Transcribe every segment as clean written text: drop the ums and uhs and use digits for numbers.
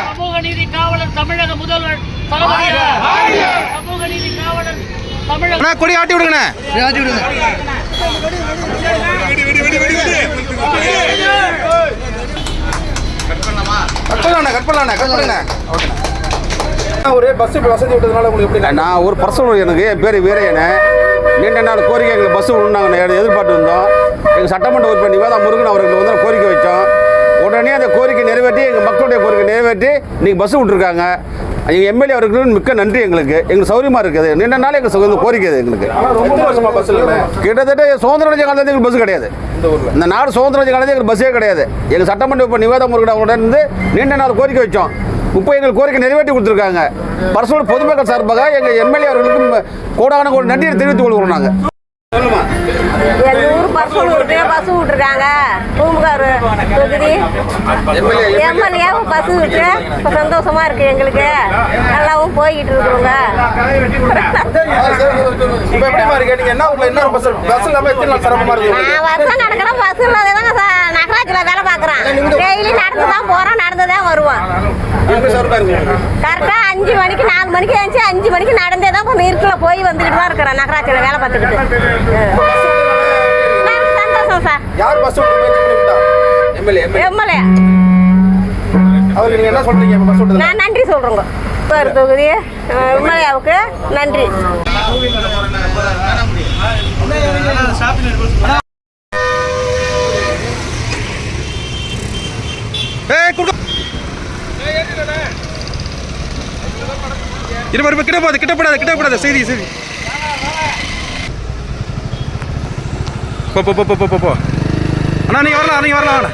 சமூக நீதி காவலர் தமிழக முதல்வர் சமூக நீதி காவலர் தமிழக கொடி ஆட்டி விடுங்கண்ணே. ஆட்டி விடுங்க. ஒரு பஸ் வசதி விட்டதுனால உங்களுக்கு எப்படி? நான் ஒரு பர்சனல் எனக்கு என் பேர் வீரையனே. நீண்ட நாள் கோரிக்கை எங்களுக்கு பஸ் விடணும் நாங்கள் எதிர்பார்த்து வந்தோம். எங்கள் சட்டமன்ற உறுப்பினர் நிவேதா முருகன் அவர்களுக்கு வந்து கோரிக்கை வச்சோம். உடனே அந்த கோரிக்கை நிறைவேற்றி எங்கள் மக்களுடைய கோரிக்கை நிறைவேற்றி இன்றைக்கி பஸ் விட்டுருக்காங்க. எங்கள் எம்எல்ஏ அவர்களுக்கு மிக்க நன்றி. எங்களுக்கு சௌரியமாக இருக்குது. நீண்ட நாள் எங்களுக்கு கோரிக்கை எங்களுக்கு கிட்டத்தட்ட சுதந்திர அடைஞ்ச காலத்தில் எங்களுக்கு பஸ் கிடையாது. இந்த நாடு சுதந்திர அடைஞ்ச காலத்தில் எங்களுக்கு பஸ்ஸே கிடையாது. எங்கள் சட்டமன்ற உறுப்பினர் நிவேதா முருகன் அவர்களுடன் இருந்து நீண்ட நாள் கோரிக்கை வச்சோம். இப்போ எங்களுக்கு கோரிக்கை நிறைவேற்றி கொடுத்துருக்காங்க. பர்சனல் பொதுமக்கள் சார்பாக எங்கள் எம்எல்ஏ அவர்களுக்கு கோடான ஒரு நன்றியை தெரிவித்துக் கொள்கிறோம். நாங்கள் எங்கள் ஊர் பர்சனூருக்கு பஸ் விட்டுருக்காங்க. பூம்புகார் தொகுதி எம்எல்ஏவும் பஸ் விட்டு இப்போ சந்தோஷமா இருக்கு. எங்களுக்கு நல்லாவும் போய்கிட்டு இருக்கிறோங்க. நான் வருஷம் நடக்கிறேன். பஸ் இல்லாததாங்க நகராட்சியில் வேலை பார்க்குறேன். டெய்லி நடந்து தான் போகிறோம், நடந்து தான் வருவோம். கரெக்டாக 5 மணிக்கு 4 மணிக்கு எழுந்துச்சு 5 மணிக்கு நடந்தே தான் இப்போ இருக்கில் போய் வந்துக்கிட்டு தான் இருக்கிறேன். நகராட்சியில் வேலை பார்த்துக்கிட்டு சந்தோஷம் சார். எம்எல்ஏ நான் நன்றி சொல்கிறோங்க. தொகுதி எம்எல்ஏவுக்கு நன்றி. கிட்டப்படாத சரி போ அண்ணா நீங்க வரலாம்.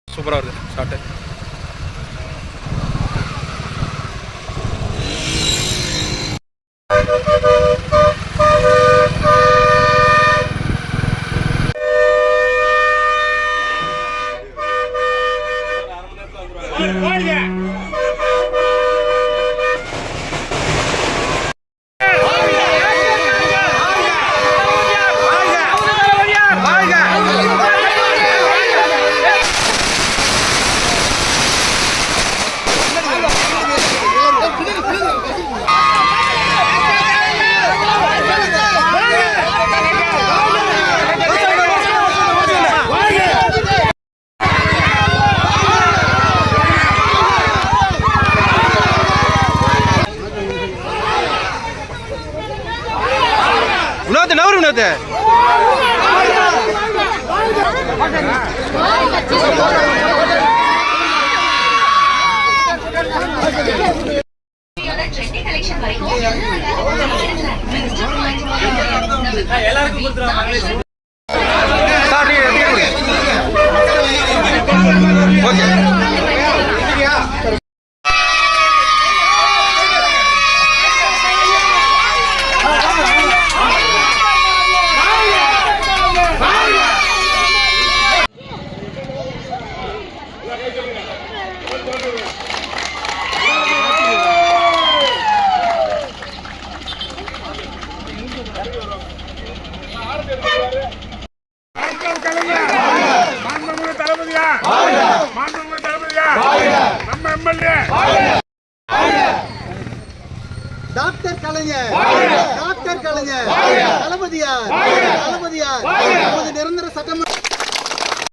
சூப்பரா இருக்கு ஷாட். டாக்டர் கலைஞர் தளபதியார் நிரந்தர சட்டமன்ற